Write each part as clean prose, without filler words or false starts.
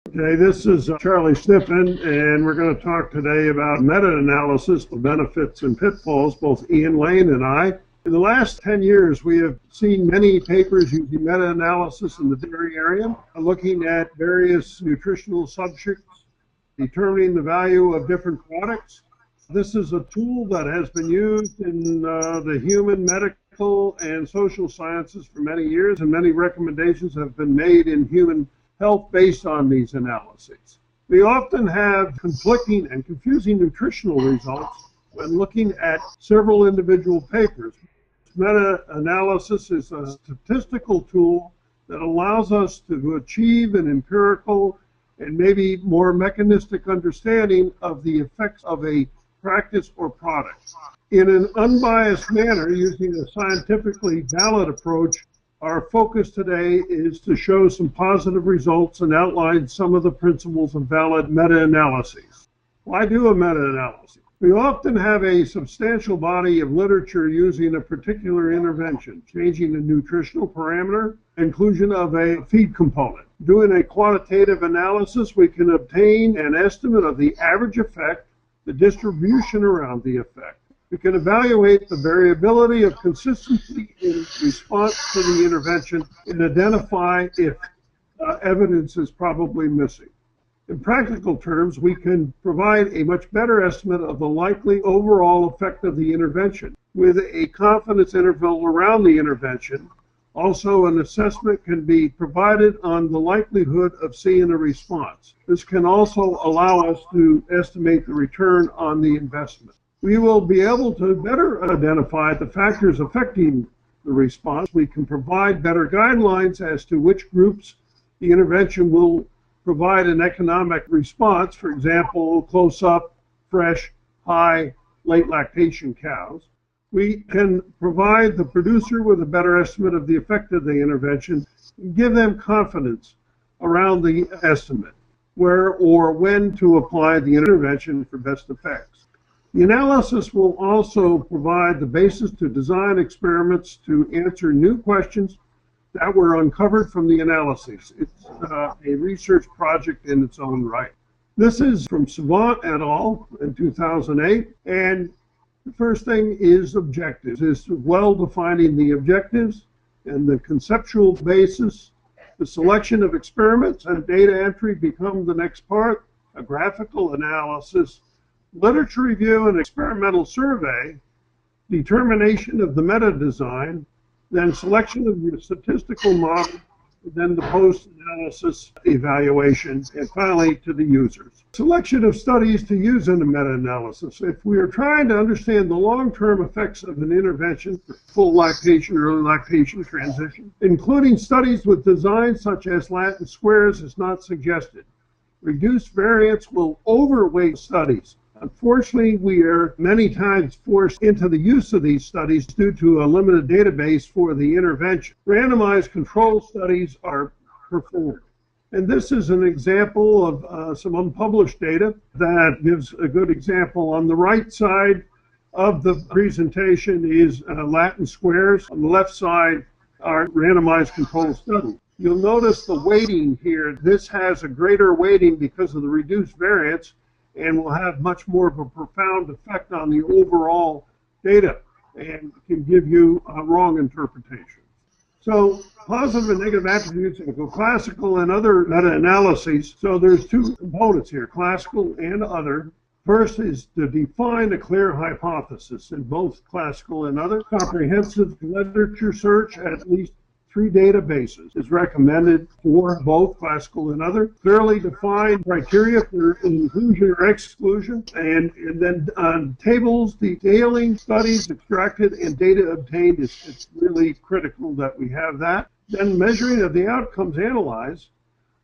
Okay, this is Charlie Sniffen, and we're going to talk today about meta-analysis, the benefits and pitfalls, both Ian Lane and I. In the last 10 years, we have seen many papers using meta-analysis in the dairy area, looking at various nutritional subjects, determining the value of different products. This is a tool that has been used in the human, medical, and social sciences for many years, and many recommendations have been made in human health based on these analyses. We often have conflicting and confusing nutritional results when looking at several individual papers. Meta-analysis is a statistical tool that allows us to achieve an empirical and maybe more mechanistic understanding of the effects of a practice or product. In an unbiased manner, using a scientifically valid approach, our focus today is to show some positive results and outline some of the principles of valid meta-analyses. Why do a meta-analysis? We often have a substantial body of literature using a particular intervention, changing a nutritional parameter, inclusion of a feed component. Doing a quantitative analysis, we can obtain an estimate of the average effect, the distribution around the effect. We can evaluate the variability of consistency in response to the intervention and identify if evidence is probably missing. In practical terms, we can provide a much better estimate of the likely overall effect of the intervention with a confidence interval around the intervention. Also, an assessment can be provided on the likelihood of seeing a response. This can also allow us to estimate the return on the investment. We will be able to better identify the factors affecting the response. We can provide better guidelines as to which groups the intervention will provide an economic response, for example, close-up, fresh, high, late lactation cows. We can provide the producer with a better estimate of the effect of the intervention and give them confidence around the estimate, where or when to apply the intervention for best effects. The analysis will also provide the basis to design experiments to answer new questions that were uncovered from the analyses. It's a research project in its own right. This is from Savant et al. In 2008, and the first thing is objectives, is well defining the objectives and the conceptual basis. The selection of experiments and data entry become the next part, a graphical analysis, literature review and experimental survey, determination of the meta design, then selection of your statistical model, then the post-analysis evaluation, and finally to the users. Selection of studies to use in a meta-analysis. If we are trying to understand the long-term effects of an intervention for full lactation, early lactation transition, including studies with designs such as Latin squares is not suggested. Reduced variance will overweight studies. Unfortunately, we are many times forced into the use of these studies due to a limited database for the intervention. Randomized control studies are performed. And this is an example of some unpublished data that gives a good example. On the right side of the presentation is Latin squares. On the left side are randomized control studies. You'll notice the weighting here. This has a greater weighting because of the reduced variance, and will have much more of a profound effect on the overall data and can give you a wrong interpretation. So positive and negative attributes of classical and other meta-analyses. So there's two components here, classical and other. First is to define a clear hypothesis in both classical and other. Comprehensive literature search at least 3 databases is recommended for both classical and other. Clearly defined criteria for inclusion or exclusion, and then tables detailing studies extracted and data obtained. It's really critical that we have that. Then measuring of the outcomes analyzed.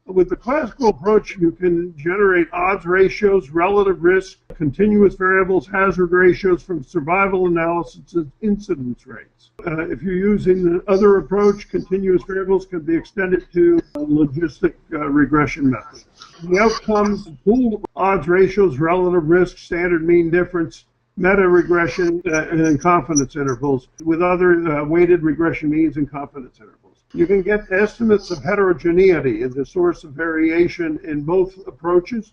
With the classical approach, you can generate odds ratios, relative risk, continuous variables, hazard ratios from survival analysis and incidence rates. If you're using the other approach, continuous variables can be extended to logistic regression methods. The outcomes, pooled odds ratios, relative risk, standard mean difference, meta-regression, and confidence intervals, with other weighted regression means and confidence intervals. You can get estimates of heterogeneity as the source of variation in both approaches,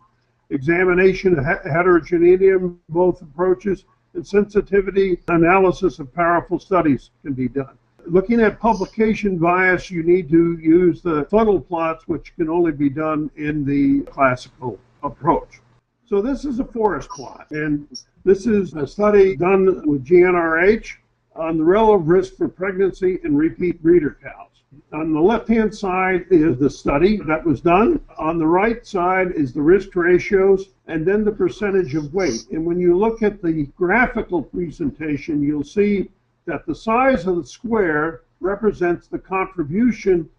examination of heterogeneity in both approaches, and sensitivity analysis of powerful studies can be done. Looking at publication bias, you need to use the funnel plots, which can only be done in the classical approach. So this is a forest plot, and this is a study done with GnRH on the relative risk for pregnancy in repeat breeder cows. On the left-hand side is the study that was done. On the right side is the risk ratios and then the percentage of weight. And when you look at the graphical presentation, you'll see that the size of the square represents the contribution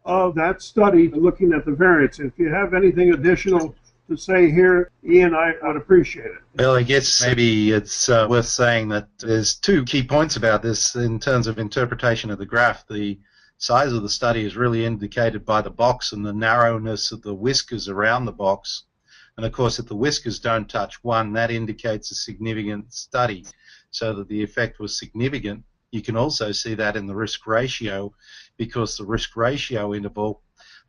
of that study looking at the variance. If you have anything additional to say here, Ian, I would appreciate it. Well, I guess maybe it's worth saying that there's two key points about this in terms of interpretation of the graph. The size of the study is really indicated by the box and the narrowness of the whiskers around the box. And of course, if the whiskers don't touch 1, that indicates a significant study, so that the effect was significant. You can also see that in the risk ratio, because the risk ratio interval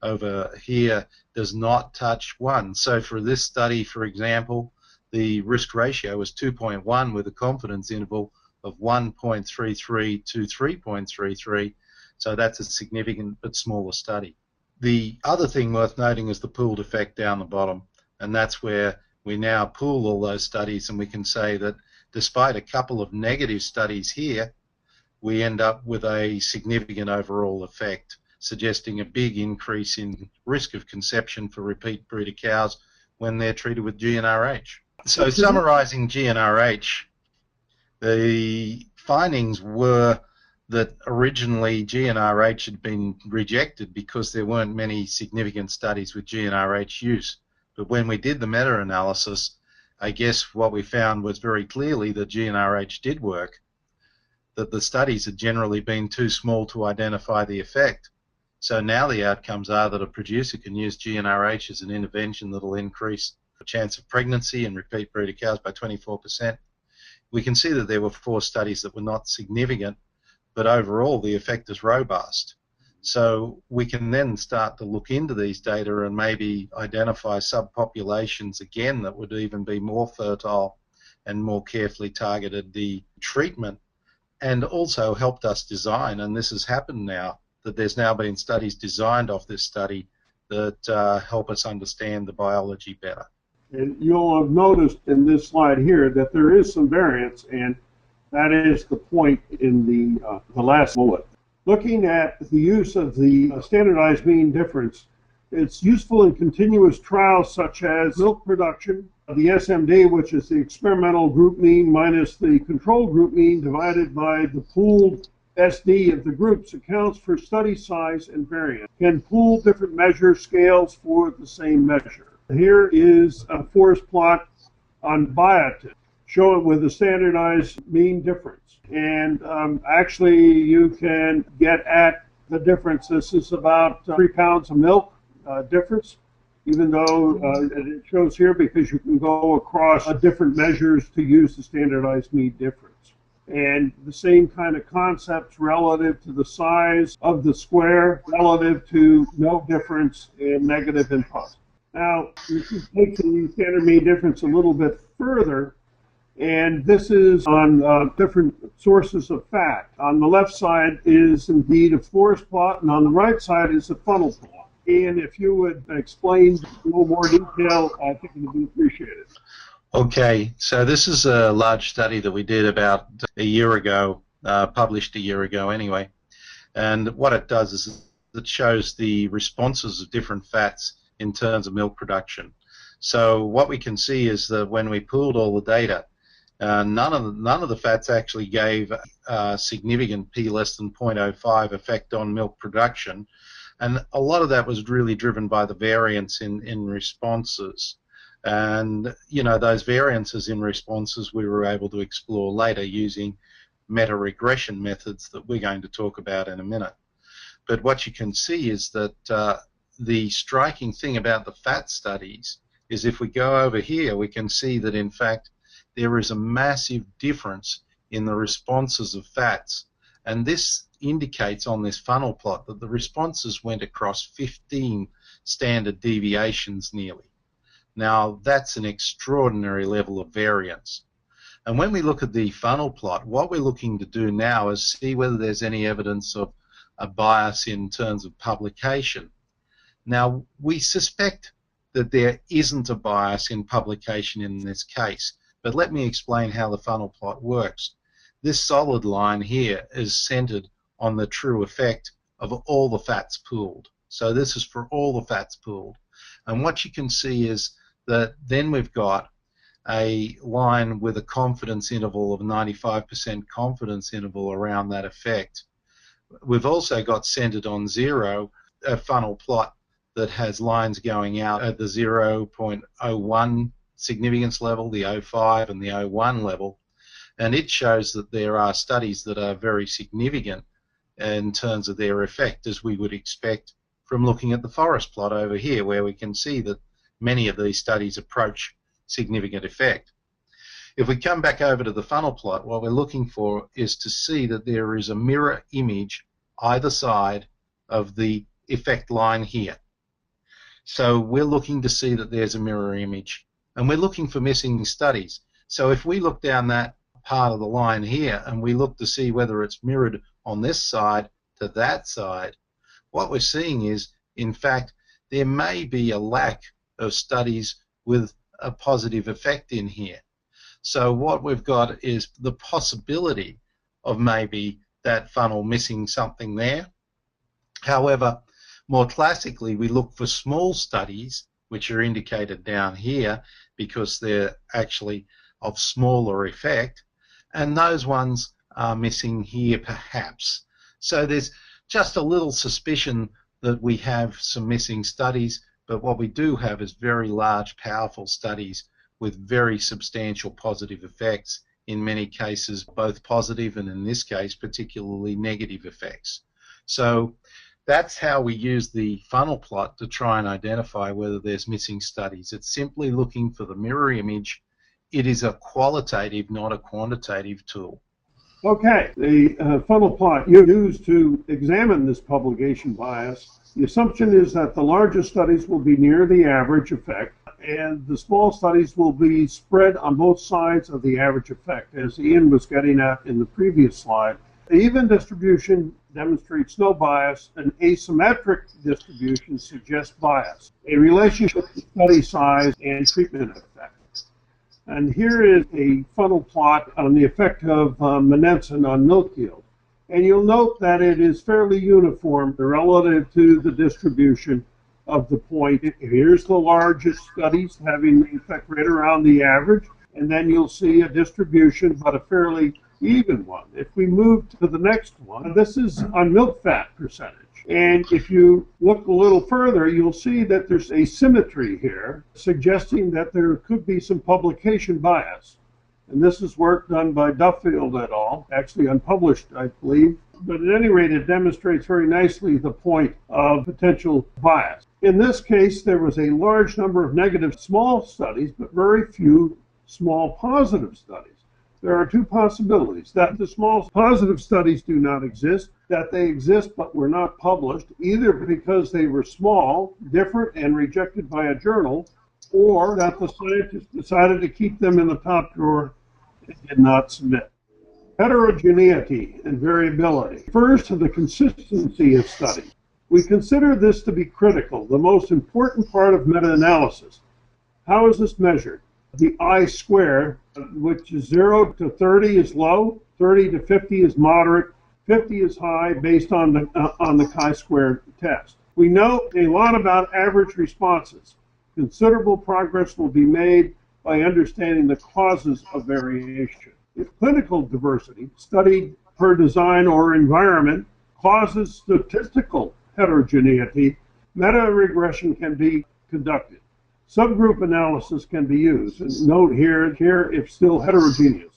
over here does not touch 1. So for this study, for example, the risk ratio is 2.1 with a confidence interval of 1.33 to 3.33. So that's a significant but smaller study. The other thing worth noting is the pooled effect down the bottom, and that's where we now pool all those studies, and we can say that despite a couple of negative studies here, we end up with a significant overall effect, suggesting a big increase in risk of conception for repeat breeder cows when they're treated with GnRH. So summarizing GnRH, the findings were that originally GnRH had been rejected because there weren't many significant studies with GnRH use. But when we did the meta-analysis, I guess what we found was very clearly that GnRH did work, that the studies had generally been too small to identify the effect. So now the outcomes are that a producer can use GnRH as an intervention that will increase the chance of pregnancy in repeat breeder cows by 24%. We can see that there were 4 studies that were not significant, but overall the effect is robust. So we can then start to look into these data and maybe identify subpopulations again that would even be more fertile and more carefully targeted the treatment, and also helped us design, and this has happened now, that there's now been studies designed off this study that help us understand the biology better. And you'll have noticed in this slide here that there is some variance, and that is the point in the last bullet. Looking at the use of the standardized mean difference, it's useful in continuous trials such as milk production, the SMD, which is the experimental group mean minus the control group mean divided by the pooled SD of the groups, accounts for study size and variance. Can pool different measure scales for the same measure. Here is a forest plot on biotin, show it with a standardized mean difference. And actually you can get at the difference. This is about 3 pounds of milk difference, even though it shows here because you can go across different measures to use the standardized mean difference. And the same kind of concepts relative to the size of the square relative to no difference in negative and positive. Now, you can take the standard mean difference a little bit further, and this is on different sources of fat. On the left side is indeed a forest plot, and on the right side is a funnel plot. Ian, if you would explain in a little more detail, I think it would be appreciated. Okay, so this is a large study that we did about a year ago, published a year ago anyway. And what it does is it shows the responses of different fats in terms of milk production. So what we can see is that when we pooled all the data, none of the fats actually gave a significant p less than 0.05 effect on milk production, and a lot of that was really driven by the variance in responses. And you know, those variances in responses we were able to explore later using meta-regression methods that we're going to talk about in a minute. But what you can see is that the striking thing about the fat studies is if we go over here, we can see that in fact there is a massive difference in the responses of fats. And this indicates on this funnel plot that the responses went across 15 standard deviations nearly. Now, that's an extraordinary level of variance. And when we look at the funnel plot, what we're looking to do now is see whether there's any evidence of a bias in terms of publication. Now, we suspect that there isn't a bias in publication in this case, but let me explain how the funnel plot works. This solid line here is centered on the true effect of all the fats pooled. So this is for all the fats pooled. And what you can see is that then we've got a line with a confidence interval of 95% confidence interval around that effect. We've also got centered on 0 a funnel plot that has lines going out at the 0.01 significance level, the 0.5 and the 0.1 level, and it shows that there are studies that are very significant in terms of their effect, as we would expect from looking at the forest plot over here, where we can see that many of these studies approach significant effect. If we come back over to the funnel plot, what we're looking for is to see that there is a mirror image either side of the effect line here. So we're looking to see that there's a mirror image, and we're looking for missing studies. So if we look down that part of the line here and we look to see whether it's mirrored on this side to that side, what we're seeing is, in fact, there may be a lack of studies with a positive effect in here. So what we've got is the possibility of maybe that funnel missing something there. However, more classically, we look for small studies, which are indicated down here because they're actually of smaller effect, and those ones are missing here perhaps. So there's just a little suspicion that we have some missing studies, but what we do have is very large, powerful studies with very substantial positive effects, in many cases both positive and in this case particularly negative effects. So that's how we use the funnel plot to try and identify whether there's missing studies. It's simply looking for the mirror image. It is a qualitative, not a quantitative tool. Okay, the funnel plot you use to examine this publication bias, the assumption is that the larger studies will be near the average effect, and the small studies will be spread on both sides of the average effect, as Ian was getting at in the previous slide. The even distribution demonstrates no bias. An asymmetric distribution suggests bias, a relationship to study size and treatment effect. And here is a funnel plot on the effect of monensin on milk yield. And you'll note that it is fairly uniform relative to the distribution of the point. Here's the largest studies having the effect right around the average, and then you'll see a distribution, but a fairly even one. If we move to the next one, this is on milk fat percentage. And if you look a little further, you'll see that there's asymmetry here, suggesting that there could be some publication bias. And this is work done by Duffield et al., actually unpublished, I believe. But at any rate, it demonstrates very nicely the point of potential bias. In this case, there was a large number of negative small studies, but very few small positive studies. There are two possibilities: that the small positive studies do not exist, that they exist but were not published, either because they were small, different, and rejected by a journal, or that the scientists decided to keep them in the top drawer and did not submit. Heterogeneity and variability refers to the consistency of studies. We consider this to be critical, the most important part of meta-analysis. How is this measured? The I-squared, which is 0 to 30 is low, 30 to 50 is moderate, 50 is high based on the chi-squared test. We know a lot about average responses. Considerable progress will be made by understanding the causes of variation. If clinical diversity, studied per design or environment, causes statistical heterogeneity, meta-regression can be conducted. Subgroup analysis can be used. And note here if still heterogeneous.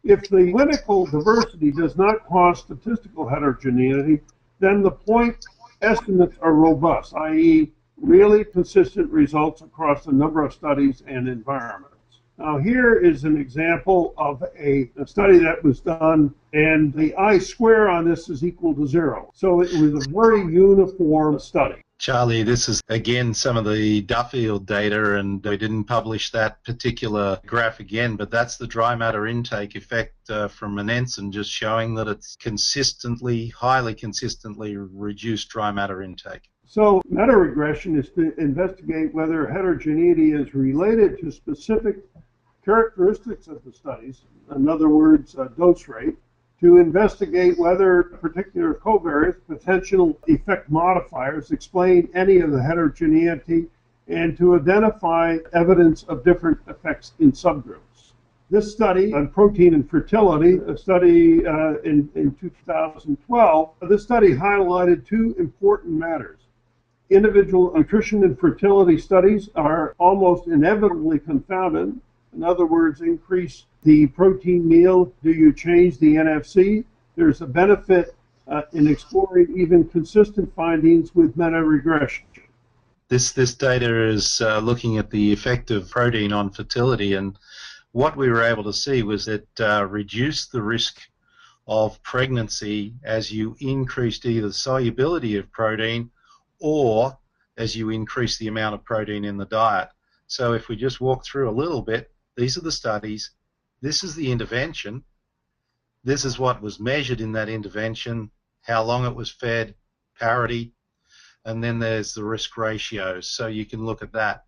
If the clinical diversity does not cause statistical heterogeneity, then the point estimates are robust, i.e., really consistent results across a number of studies and environments. Now here is an example of a study that was done, and the I-square on this is equal to 0. So it was a very uniform study. Charlie, this is again some of the Duffield data, and we didn't publish that particular graph again, but that's the dry matter intake effect from Menenson, just showing that it's consistently, highly consistently reduced dry matter intake. So meta-regression is to investigate whether heterogeneity is related to specific characteristics of the studies, in other words, dose rate, to investigate whether particular covariates, potential effect modifiers, explain any of the heterogeneity, and to identify evidence of different effects in subgroups. This study on protein and fertility, a study in 2012, this study highlighted two important matters. Individual nutrition and fertility studies are almost inevitably confounded. In other words, increase the protein meal, do you change the NFC? There's a benefit in exploring even consistent findings with meta-regression. This data is looking at the effect of protein on fertility, and what we were able to see was it reduced the risk of pregnancy as you increased either solubility of protein or as you increase the amount of protein in the diet. So if we just walk through a little bit, these are the studies, this is the intervention, this is what was measured in that intervention, how long it was fed, parity, and then there's the risk ratios, so you can look at that.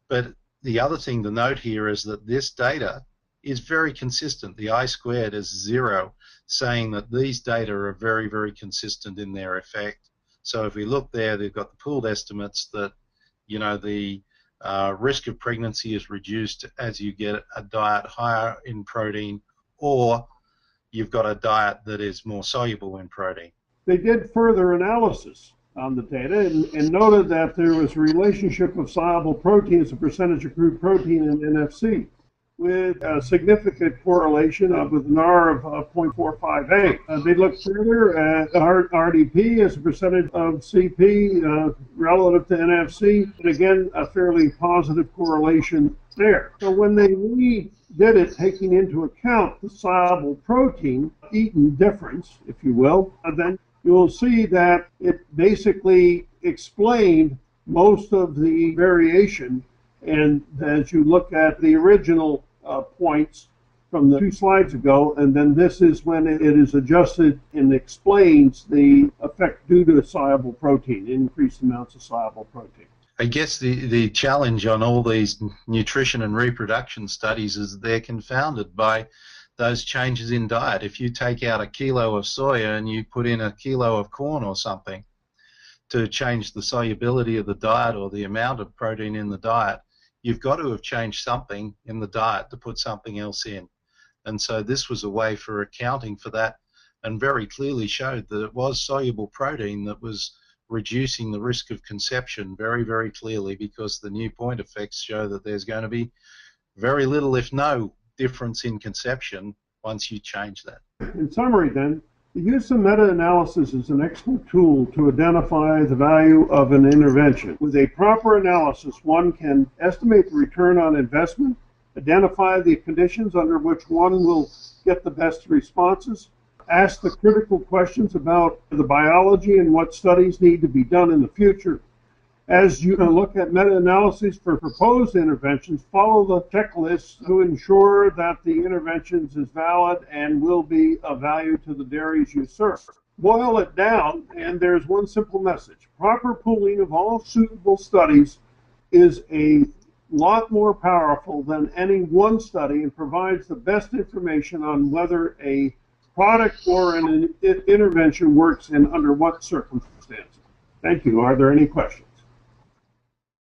But the other thing to note here is that this data is very consistent. The I-squared is 0, saying that these data are very, very consistent in their effect. So if we look there, they've got the pooled estimates that, you know, the risk of pregnancy is reduced as you get a diet higher in protein, or you've got a diet that is more soluble in protein. They did further analysis on the data and noted that there was a relationship of soluble protein as a percentage of crude protein in NFC, with a significant correlation with an R of 0.458. They looked further at RDP as a percentage of CP relative to NFC, and again, a fairly positive correlation there. So when they redid it, taking into account the soluble protein eaten difference, if you will, then you'll see that it basically explained most of the variation. And as you look at the original points from the 2 slides ago, and then this is when it is adjusted and explains the effect due to soluble protein, increased amounts of soluble protein. I guess the challenge on all these nutrition and reproduction studies is they're confounded by those changes in diet. If you take out a kilo of soya and you put in a kilo of corn or something to change the solubility of the diet or the amount of protein in the diet, you've got to have changed something in the diet to put something else in. And so this was a way for accounting for that, and very clearly showed that it was soluble protein that was reducing the risk of conception very, very clearly, because the new point effects show that there's going to be very little, if no, difference in conception once you change that. In summary then, the use of meta-analysis is an excellent tool to identify the value of an intervention. With a proper analysis, one can estimate the return on investment, identify the conditions under which one will get the best responses, ask the critical questions about the biology and what studies need to be done in the future. As you look at meta-analyses for proposed interventions, follow the checklist to ensure that the interventions is valid and will be of value to the dairies you serve. Boil it down, and there's one simple message. Proper pooling of all suitable studies is a lot more powerful than any one study and provides the best information on whether a product or an intervention works and under what circumstances. Thank you. Are there any questions?